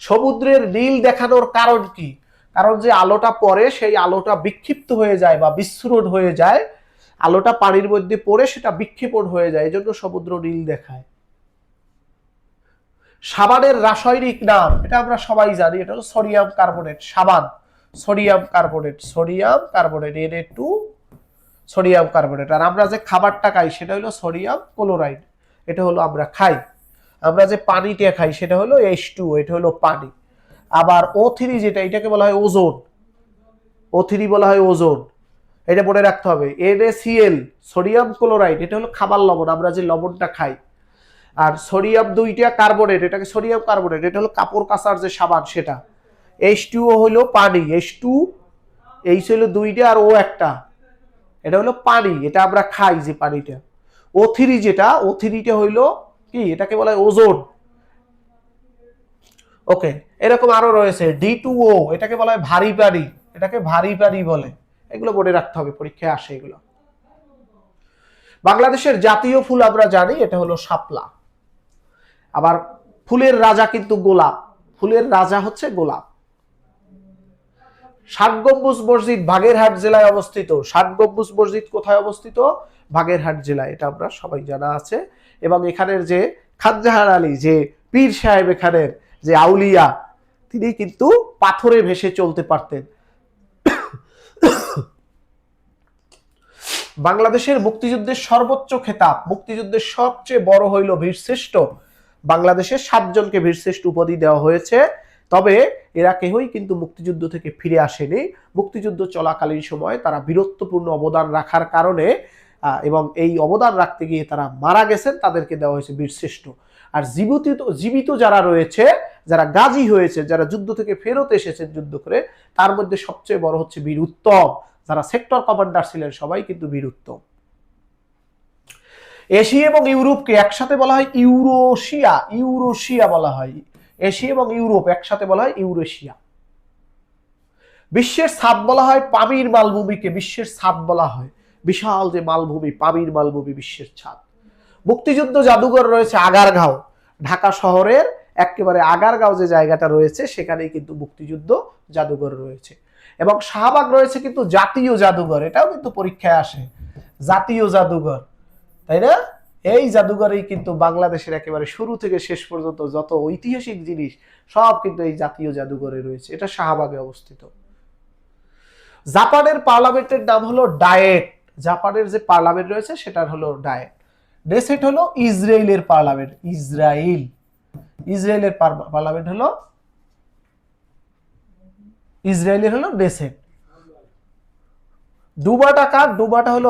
সমুদ্রের নীল দেখানোর কারণ কি? কারণ যে আলোটা পড়ে সেই আলোটা বিক্ষিপ্ত হয়ে যায় বা বিস্ফোরণ হয়ে যায়, আলোটা পানির মধ্যে পড়ে সেটা বিক্ষেপণ হয়ে যায়, এজন্য সমুদ্র নীল দেখায়। সাবানের রাসায়নিক নাম, এটা আমরা সবাই জানি, এটা হলো সোডিয়াম কার্বনেট। সাবান, sodium carbonate, sodium carbonate, Na2 sodium carbonate. আর আমরা যে খাবারটা খাই সেটা হলো সোডিয়াম ক্লোরাইড, এটা হলো আমরা খাই। আমরা যে পানিটা খাই সেটা হলো H2, এটা হলো পানি। আবার O3 যেটা, এটাকে বলা হয় ওজোন। O3 বলা হয় ওজোন, এটা মনে রাখতে হবে। NaCl সোডিয়াম ক্লোরাইড, এটা হলো খাবার লবণ, আমরা যে লবণটা খাই। আর সোডিয়াম 2টা কার্বনেট, এটাকে সোডিয়াম কার্বনেট, এটা হলো কাপড় কাচার যে সাবান সেটা। H2O হলো পানি, H2, H হলো 2টা আর O একটা, এটা হলো পানি, এটা আমরা খাই যে পানিটা। O3 যেটা, O3টা হইলো কি, এটাকে বলা হয় ওজোন। ওকে, এরকম আরো রয়েছে D2O, এটাকে বলা হয় ভারী পানি, এটাকে ভারী পানি বলে। এগুলো মনে রাখতে হবে, পরীক্ষায় আসে এগুলো। বাংলাদেশের জাতীয় ফুল আমরা জানি, এটা হলো শাপলা। আবার ফুলের রাজা কিন্তু গোলাপ, ফুলের রাজা হচ্ছে গোলাপ। 7 গম্বুজ মসজিদ বাগেরহাট জেলায় অবস্থিত। 7 গম্বুজ মসজিদ কোথায় অবস্থিত? বাগেরহাট জেলায়, এটা আমরা সবাই জানা আছে। এবং এখানের যে খানজাহান আলী, যে পীর সাহেব, এখানের যে আউলিয়া, তিনি কিন্তু পাথরে ভেসে চলতে পারতেন। বাংলাদেশের মুক্তিযুদ্ধের সর্বোচ্চ খেতাব, মুক্তিযুদ্ধের সবচেয়ে বড় হইল বীরশ্রেষ্ঠ। বাংলাদেশের 7 জনকে বীরশ্রেষ্ঠ উপাধি দেওয়া হয়েছে, তবে এরা কেউই কিন্তু মুক্তিযুদ্ধ থেকে ফিরে আসেনি। মুক্তিযুদ্ধ চলাকালীন সময় তারা বীরত্বপূর্ণ অবদান রাখার কারণে এবং এই অবদান রাখতে গিয়ে তারা মারা গেছেন, তাদেরকে দেওয়া হয়েছে বীরশ্রেষ্ঠ। আর জীবিত যারা রয়েছে, যারা গাজী হয়েছে, যারা যুদ্ধ থেকে ফেরত এসেছেন যুদ্ধ করে, তার মধ্যে সবচেয়ে বড় হচ্ছে বীর উত্তম। যারা সেক্টর কমান্ডার ছিলেন সবাই কিন্তু বীর উত্তম। এশিয়া এবং ইউরোপকে একসাথে বলা হয় ইউরোশিয়া, ইউরোশিয়া বলা হয়। এশিয়া এবং ইউরোপ একসাথে বলা হয় ইউরেশিয়া। বিশ্বের ছাদ বলা হয় পামির মালভূমিকে, বিশ্বের ছাদ বলা হয়। বিশাল যে মালভূমি, পামির মালভূমি বিশ্বের ছাদ। মুক্তিযুদ্ধ জাদুঘর রয়েছে আগারগাঁও, ঢাকা শহরের একেবারে আগারগাঁও যে জায়গাটা রয়েছে, সেখানেই কিন্তু মুক্তিযুদ্ধ জাদুঘর রয়েছে। এবং শাহবাগ রয়েছে কিন্তু জাতীয় জাদুঘর, এটাও কিন্তু পরীক্ষায় আসে, জাতীয় জাদুঘর, তাই না? এই জাদুঘরেই কিন্তু বাংলাদেশের একেবারে শুরু থেকে শেষ পর্যন্ত যত ঐতিহাসিক জিনিস সব কিন্তু এই জাতীয় জাদুঘরে রয়েছে, এটা শাহবাগে অবস্থিত। জাপানের পার্লামেন্টের নাম হলো ডায়েট, জাপানের যে পার্লামেন্ট রয়েছে সেটার হলো ডায়েট। ডেসেট হলো ইসরায়েলের পার্লামেন্ট, ইসরায়েলের পার্লামেন্ট হলো, ইসরায়েলের হলো ডেসেট। ডুবাটা কার? ডুবাটা হলো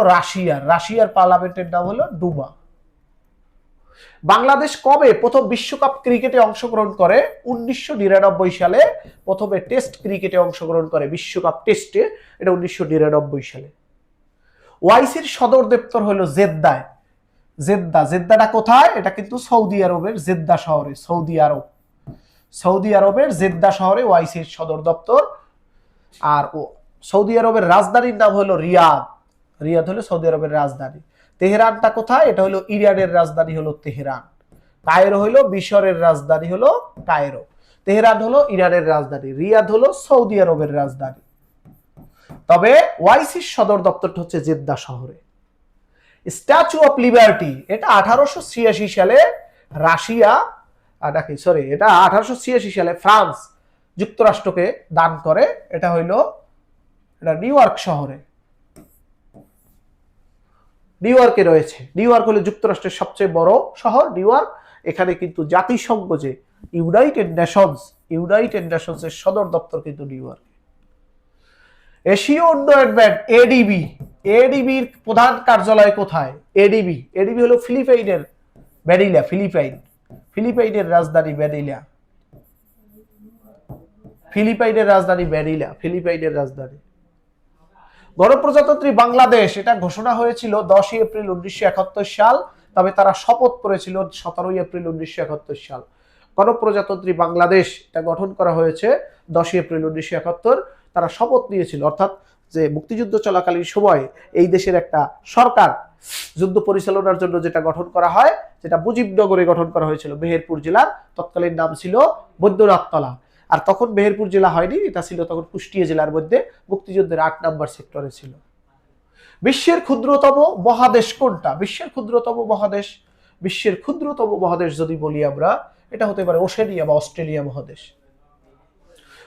রাশিয়ার পার্লামেন্টের নাম হলো ডুবা। বাংলাদেশ কবে প্রথম বিশ্বকাপ ক্রিকেটে অংশগ্রহণ করে? 1999 সালে প্রথমে টেস্ট ক্রিকেটে অংশগ্রহণ করে, বিশ্বকাপ টেস্টে, এটা 1999 সালে। ওআইসির সদর দপ্তর হলো জেদ্দায়, জেদ্দাটা কোথায়? এটা কিন্তু সৌদি আরবের জেদ্দা শহরে, সৌদি আরবের জেদ্দা শহরে ওআইসির সদর দপ্তর। আর সৌদি আরবের রাজধানীর নাম হলো রিয়াদ হলো সৌদি আরবের রাজধানী। তেহরানটা কোথায়? এটা হলো ইরানের রাজধানী হলো তেহরান। কায়রো হলো মিশরের রাজধানী হলো কায়রো। তেহরান হলো ইরানের রাজধানী, রিয়াদ হলো সৌদি আরবের রাজধানী। তবে ওআইসির সদর দপ্তরটা হচ্ছে জেদ্দা শহরে। স্ট্যাচু অফ লিবার্টি, এটা 1886 সালে এটা 1886 সালে ফ্রান্স যুক্তরাষ্ট্রকে দান করে। এটা হইলো, এটা নিউ ইয়র্ক শহরে, নিউ ইয়র্কে রয়েছে। নিউ ইয়র্ক হলো যুক্তরাষ্ট্রের সবচেয়ে বড় শহর নিউ ইয়র্ক। এখানে কিন্তু জাতিসংঘ যে ইউনাইটেড নেশনসের সদর দপ্তর কিন্তু নিউ ইয়র্ক। এশীয় উন্নয়ন ব্যাংক এডিবির প্রধান কার্যালয় কোথায়? এডিবি হলো ফিলিপাইনের ম্যানিলা, ফিলিপাইনের রাজধানী ম্যানিলা, ফিলিপাইনের রাজধানী। গণপ্রজাতন্ত্রী বাংলাদেশ, এটা ঘোষণা হয়েছিল 10 এপ্রিল 1971 সাল, তবে তারা শপথ করেছিল 17 এপ্রিল 1971 সাল। গণপ্রজাতন্ত্রী বাংলাদেশ এটা গঠন করা হয়েছে 10 এপ্রিল 1971। তারা শপথ নিয়েছিল, অর্থাৎ যে মুক্তিযুদ্ধ চলাকালীন সময়ে এই দেশের একটা সরকার যুদ্ধ পরিচালনার জন্য যেটা গঠন করা হয়, যেটা মুজিবনগরে গঠন করা হয়েছিল, মেহেরপুর জেলার তৎকালীন নাম ছিল বৈদ্যনাথতলা। আর তখন মেহেরপুর জেলা হয়নি, এটা ছিল তখন কুষ্টিয়া জেলার মধ্যে, মুক্তিযুদ্ধের 8 নম্বর সেক্টরে ছিল। বিশ্বের ক্ষুদ্রতম মহাদেশ কোনটা? বিশ্বের ক্ষুদ্রতম মহাদেশ যদি বলি আমরা, এটা হতে পারে ওশেনিয়া বা অস্ট্রেলিয়া মহাদেশ।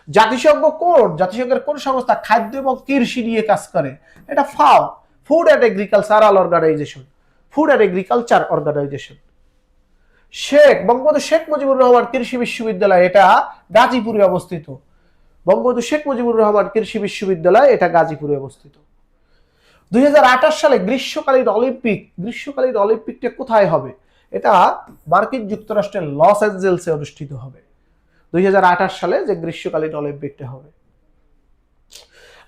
জাতিসংঘের কোন সংস্থা খাদ্য এবং কৃষি নিয়ে কাজ করে? এটা FAO, Food and Agriculture Organization. Bangabandhu Sheikh Mujibur Rahman কৃষি বিশ্ববিদ্যালয়, এটা গাজীপুরে অবস্থিত। বঙ্গবন্ধু শেখ মুজিবুর রহমান কৃষি বিশ্ববিদ্যালয়, এটা গাজীপুরে অবস্থিত। 2028 সালে গ্রীষ্মকালীন অলিম্পিকটা কোথায় হবে? এটা মার্কিন যুক্তরাষ্ট্রের লস অ্যাঞ্জেলসে অনুষ্ঠিত হবে 2028 সালে যে গ্রীষ্মকালীন অলিম্পিকটা হবে।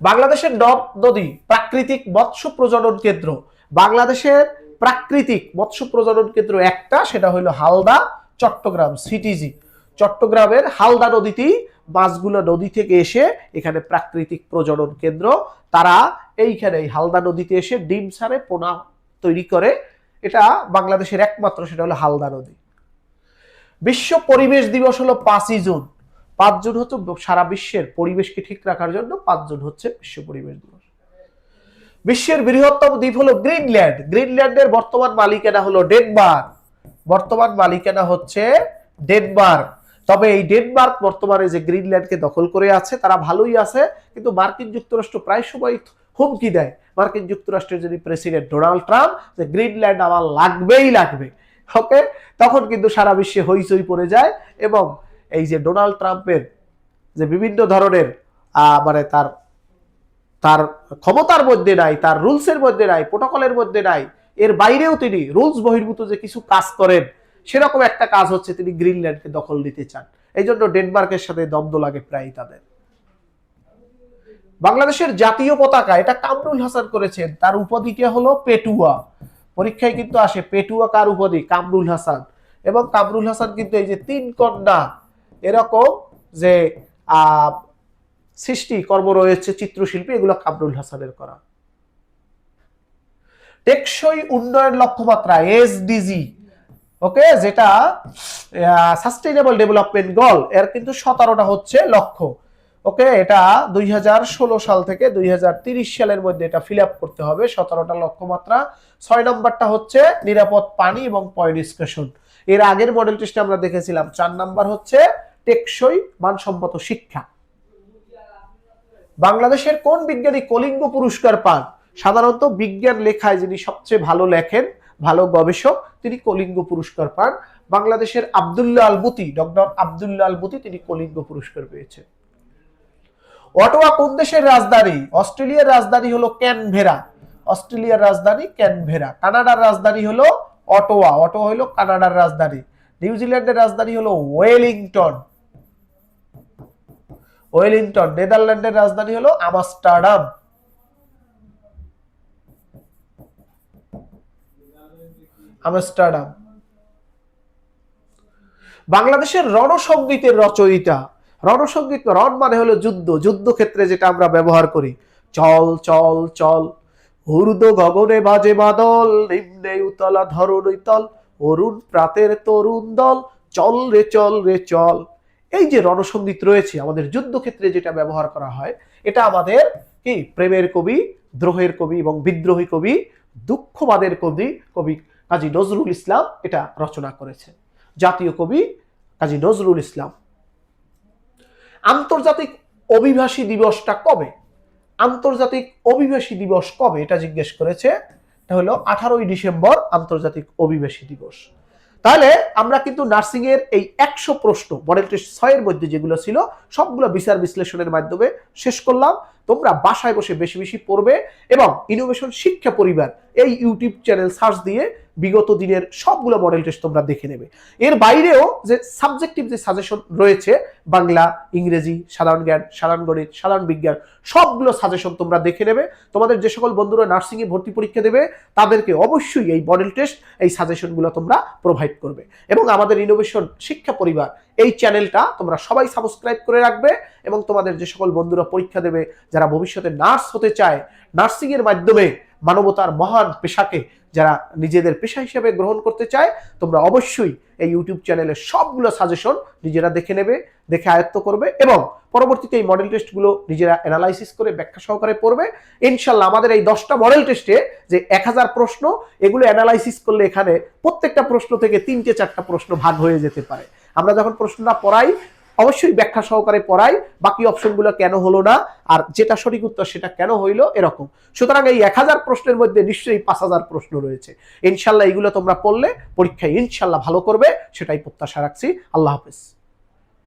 বাংলাদেশের নদ নদী প্রাকৃতিক মৎস্য প্রজনন কেন্দ্র, বাংলাদেশের প্রাকৃতিক মৎস্য প্রজনন কেন্দ্র একটা, সেটা হলো হালদা চট্টগ্রাম সিটিজি। চট্টগ্রামের হালদা নদীতেই মাছগুলো নদী থেকে এসে এখানে প্রাকৃতিক প্রজনন কেন্দ্র, তারা এইখানে এই হালদা নদীতে এসে ডিম ছাড়ে, পোনা তৈরি করে। এটা বাংলাদেশের একমাত্র, সেটা হলো হালদা নদী। বিশ্ব পরিবেশ দিবস হলো 5ই জুন। 5 জুন হচ্ছে সারা বিশ্বের পরিবেশকে ঠিক রাখার জন্য 5 জুন হচ্ছে বিশ্ব পরিবেশ দিবস। বিশ্বের বৃহত্তম দ্বীপ হলো গ্রিনল্যান্ড। গ্রিনল্যান্ডের বর্তমান মালিকানা হলো ডেনমার্ক। বর্তমান মালিকানা হচ্ছে ডেনমার্ক। তবে এই ডেনমার্ক বর্তমানে যে গ্রিনল্যান্ডকে দখল করে আছে, তারা ভালোই আছে, কিন্তু মার্কিন যুক্তরাষ্ট্র প্রায় সময় হুমকি দেয় মার্কিন যুক্তরাষ্ট্রের যদি প্রেসিডেন্ট ডোনাল্ড ট্রাম্প যে গ্রিনল্যান্ড আমার লাগবেই লাগবে, ওকে, তখন কিন্তু সারা বিশ্বে হইচই পড়ে যায়। এবং এই যে ডোনাল্ড ট্রাম্পের যে বিভিন্ন ধরনের মানে তার ক্ষমতার মধ্যে নাই, তার রুলসের মধ্যে নাই, প্রোটোকলের মধ্যে নাই, এর বাইরেও তিনি রুলস বহির্ভূত যে কিছু কাজ করেন, সেরকম একটা কাজ হচ্ছে তিনি গ্রিনল্যান্ডকে দখল দিতে চান। এই জন্য ডেনমার্কের সাথে দ্বন্দ্ব লাগে প্রায় তাদের। বাংলাদেশের জাতীয় পতাকা, এটা কামরুল হাসান করেছেন, তার উপাধিকে হলো পেটুয়া। পরীক্ষায় কিন্তু আসে পেটুয়া কার উপাধি? কামরুল হাসান। এবং কামরুল হাসান কিন্তু এই যে 3 কন্যা এরকম যে সৃষ্টি কর্ম রয়েছে, চিত্রশিল্পী, এগুলো কামরুল হাসানের করা। টেকসই উন্নয়ন লক্ষ্যমাত্রা এসডিজি, ওকে, যেটা সাস্টেইনেবল ডেভেলপমেন্ট গোল, এর কিন্তু 17টা হচ্ছে লক্ষ্য। ওকে, এটা 2016 সাল থেকে 2030 সালের মধ্যে এটা ফিল আপ করতে হবে, 17টা লক্ষ্যমাত্রা। 6 নম্বরটা হচ্ছে নিরাপদ পানি এবং পয় নিষ্কাশন। এর আগের মডেল টেস্টে আমরা দেখেছিলাম 4 নাম্বার হচ্ছে টেকসই মানসম্মত শিক্ষা। বাংলাদেশের কোন বিজ্ঞানী কলিঙ্গ পুরস্কার পান? সাধারণত বিজ্ঞান লেখায় যিনি সবচেয়ে ভালো লেখেন, ভালো গবেষক, তিনি কলিঙ্গ পুরস্কার পান। বাংলাদেশের আব্দুল্লাহ আলবুতি, ডক্টর আব্দুল্লাহ আলবুতি, তিনি কলিঙ্গ পুরস্কার পেয়েছেন। অটোয়া কোন দেশের রাজধানী? অস্ট্রেলিয়ার রাজধানী হলো ক্যানভেরা। অস্ট্রেলিয়ার রাজধানী ক্যানভেরা। কানাডার রাজধানী হলো অটোয়া। অটোয়া হলো কানাডার রাজধানী। নিউজিল্যান্ডের রাজধানী হলো ওয়েলিংটন। ওয়েলিংটন। নেদারল্যান্ডের রাজধানী হলো আমস্টারডাম। আমস্টারডাম। বাংলাদেশের রণসঙ্গীতের রচয়িতা। রণসঙ্গীত, রণ মানে হলো যুদ্ধ, যুদ্ধক্ষেত্রে যেটা আমরা ব্যবহার করি। চল চল চল, ঊর্ধ্ব গগনে বাজে বাদল, নিম্নে উতলা ধরণী তল, অরুণ প্রাতের তরুণ দল, চল রে চল রে চল। এই যে রণসঙ্গীত রয়েছে আমাদের যুদ্ধক্ষেত্রে যেটা ব্যবহার করা হয়, এটা আমাদের কি প্রেমের কবি, দ্রোহের কবি এবং বিদ্রোহী কবি, দুঃখবাদের কবি কবি কাজী নজরুল ইসলাম এটা রচনা করেছেন। জাতীয় কবি কাজী নজরুল ইসলাম। আন্তর্জাতিক অভিবাসী দিবসটা কবে? আন্তর্জাতিক অভিবাসী দিবস কবে এটা জিজ্ঞেস করেছে। এটা হলো 18ই ডিসেম্বর আন্তর্জাতিক অভিবাসী দিবস। তাহলে আমরা কিন্তু নার্সিং এর এই 100 প্রশ্ন মডেল টেস্ট 6 এর মধ্যে যেগুলো ছিল সবগুলো বিচার বিশ্লেষণের মাধ্যমে শেষ করলাম। তোমরা বাসায় বসে বেশি বেশি পড়বে এবং ইনোভেশন শিক্ষা পরিবার এই ইউটিউব চ্যানেল সার্চ দিয়ে বিগত দিনের সবগুলো মডেল টেস্ট তোমরা দেখে নেবে। এর বাইরেও যে সাবজেক্টিভ যে সাজেশন রয়েছে, বাংলা, ইংরেজি, সাধারণ জ্ঞান, সাধারণ গণিত, সাধারণ বিজ্ঞান, সবগুলো সাজেশন তোমরা দেখে নেবে। তোমাদের যে সকল বন্ধুরা নার্সিং এ ভর্তি পরীক্ষা দেবে তাদেরকে অবশ্যই এই মডেল টেস্ট, এই সাজেশনগুলো তোমরা প্রোভাইড করবে। এবং আমাদের ইনোভেশন শিক্ষা পরিবার এই চ্যানেলটা তোমরা সবাই সাবস্ক্রাইব করে রাখবে। এবং তোমাদের যে সকল বন্ধুরা পরীক্ষা দেবে, যারা ভবিষ্যতে নার্স হতে চায়, নার্সিং এর মাধ্যমে মানবতার মহান পেশাকে যারা নিজেদের পেশা হিসেবে গ্রহণ করতে চায়, তোমরা অবশ্যই এই ইউটিউব চ্যানেলের সবগুলো সাজেশন নিজেরা দেখে নেবে, দেখে আয়ত্ত করবে এবং পরবর্তীতে এই মডেল টেস্টগুলো নিজেরা অ্যানালাইসিস করে ব্যাখ্যা সহকারে পড়বে। ইনশাল্লাহ আমাদের এই 10টা মডেল টেস্টে যে 1000 প্রশ্ন, এগুলো অ্যানালাইসিস করলে এখানে প্রত্যেকটা প্রশ্ন থেকে 3টে 4টা প্রশ্ন ভাগ হয়ে যেতে পারে। আমরা যখন প্রশ্নটা পড়াই অবশ্যই ব্যাখ্যা সহকারে পড়াই, বাকি অপশনগুলো কেন হলো না আর যেটা সঠিক উত্তর সেটা কেন হইলো এরকম। সুতরাং এই 1000 প্রশ্নের মধ্যে নিশ্চয়ই 5000 প্রশ্ন রয়েছে। ইনশাল্লাহ এগুলো তোমরা পড়লে পরীক্ষায় ইনশাল্লাহ ভালো করবে, সেটাই প্রত্যাশা রাখছি। আল্লাহ হাফেজ।